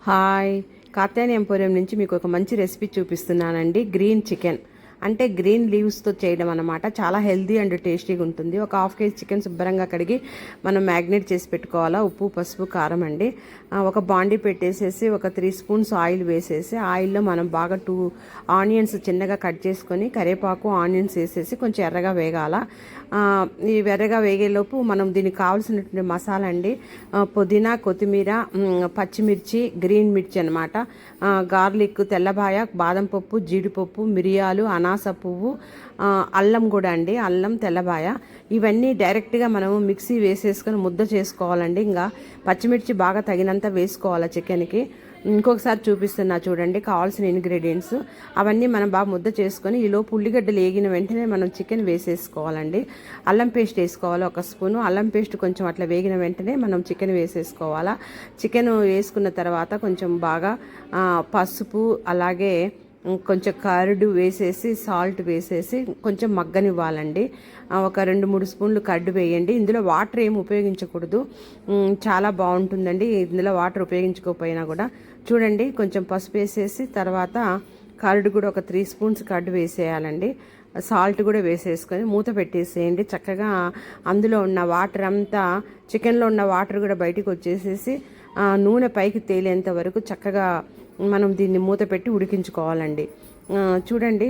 Hi, Katyayani emporium నుంచి మీకు ఒక మంచి రెసిపీ చూపిస్తున్నానండి. గ్రీన్ చికెన్ అంటే గ్రీన్ లీవ్స్తో చేయడం అనమాట. చాలా హెల్దీ అండ్ టేస్టీగా ఉంటుంది. ఒక హాఫ్ కేజీ చికెన్ శుభ్రంగా కడిగి మనం మ్యాగ్నేట్ చేసి పెట్టుకోవాలా. ఉప్పు, పసుపు, కారం అండి. ఒక బాండీ పెట్టేసేసి ఒక 3 స్పూన్స్ ఆయిల్ వేసేసి ఆయిల్లో మనం బాగా 2 ఆనియన్స్ చిన్నగా కట్ చేసుకొని కరివేపాకు, ఆనియన్స్ వేసేసి కొంచెం ఎర్రగా వేగాల. ఈ ఎర్రగా వేగేలోపు మనం దీనికి కావాల్సినటువంటి మసాలా అండి. పుదీనా, కొత్తిమీర, పచ్చిమిర్చి, గ్రీన్ మిర్చి అనమాట, గార్లిక్, తెల్లబాయ, బాదం పప్పు, జీడిపప్పు, మిరియాలు, అనాస పువ్వు, అల్లం కూడా అండి, అల్లం, తెల్లబాయ, ఇవన్నీ డైరెక్ట్గా మనము మిక్సీ వేసేసుకొని ముద్ద చేసుకోవాలండి. ఇంకా పచ్చిమిర్చి బాగా తగినంత వేసుకోవాలి చికెన్కి. ఇంకొకసారి చూపిస్తున్నా చూడండి కావాల్సిన ఇంగ్రీడియంట్స్ అవన్నీ మనం బాగా ముద్ద చేసుకొని ఈలోపు ఉల్లిగడ్డలు వేగిన వెంటనే మనం చికెన్ వేసేసుకోవాలండి. అల్లం పేస్ట్ వేసుకోవాలి 1 స్పూను. అల్లం పేస్ట్ కొంచెం అట్లా వేగిన వెంటనే మనం చికెన్ వేసేసుకోవాలా. చికెన్ వేసుకున్న తర్వాత కొంచెం బాగా పసుపు, అలాగే కొంచెం కర్డ్ వేసేసి, సాల్ట్ వేసేసి కొంచెం మగ్గనివ్వాలండి. ఒక 2-3 స్పూన్లు కర్డ్ వేయండి. ఇందులో వాటర్ ఏమి ఉపయోగించకూడదు, చాలా బాగుంటుందండి ఇందులో వాటర్ ఉపయోగించకపోయినా కూడా. చూడండి, కొంచెం పసుపు వేసేసి తర్వాత కర్డ్ కూడా ఒక 3 స్పూన్స్ కర్డ్ వేసేయాలండి. సాల్ట్ కూడా వేసేసుకొని మూత పెట్టేసేయండి. చక్కగా అందులో ఉన్న వాటర్ అంతా, చికెన్లో ఉన్న వాటర్ కూడా బయటికి వచ్చేసేసి నూనె పైకి తేలేంత వరకు చక్కగా మనం దీన్ని మూత పెట్టి ఉడికించుకోవాలండి. చూడండి,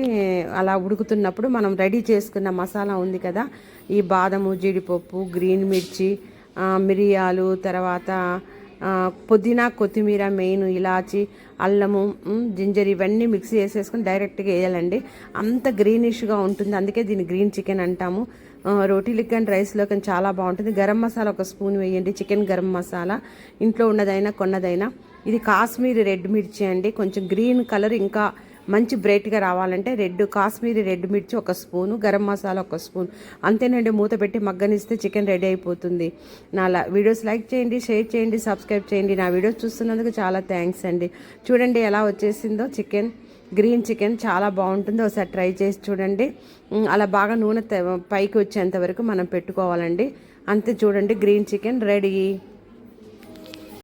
అలా ఉడుకుతున్నప్పుడు మనం రెడీ చేసుకున్న మసాలా ఉంది కదా, ఈ బాదము, జీడిపప్పు, గ్రీన్ మిర్చి, మిరియాలు, తర్వాత పుదీనా, కొత్తిమీర, మెయిన్ ఇలాచి, అల్లము, జింజర్, ఇవన్నీ మిక్సీ వేసేసుకొని డైరెక్ట్గా వేయాలండి. అంత గ్రీనిష్గా ఉంటుంది, అందుకే దీన్ని గ్రీన్ చికెన్ అంటాము. రోటీలకి కానీ రైస్లో కానీ చాలా బాగుంటుంది. గరం మసాలా 1 స్పూన్ వేయండి, చికెన్ గరం మసాలా, ఇంట్లో ఉన్నదైనా కొన్నదైనా. ఇది కాశ్మీరీ రెడ్ మిర్చి అండి, కొంచెం గ్రీన్ కలర్ ఇంకా మంచి బ్రైట్గా రావాలంటే కాశ్మీరీ రెడ్ మిర్చి 1 స్పూను, గరం మసాలా 1 స్పూన్, అంతేనండి. మూత పెట్టి మగ్గనిస్తే చికెన్ రెడీ అయిపోతుంది. నా వీడియోస్ లైక్ చేయండి, షేర్ చేయండి, సబ్స్క్రైబ్ చేయండి. నా వీడియోస్ చూస్తున్నందుకు చాలా థ్యాంక్స్ అండి. చూడండి ఎలా వచ్చేసిందో చికెన్, గ్రీన్ చికెన్ చాలా బాగుంటుంది. ఒకసారి ట్రై చేసి చూడండి. అలా బాగా నూనె పైకి వచ్చేంత వరకు మనం పెట్టుకోవాలండి. అంతే, చూడండి గ్రీన్ చికెన్ రెడీ.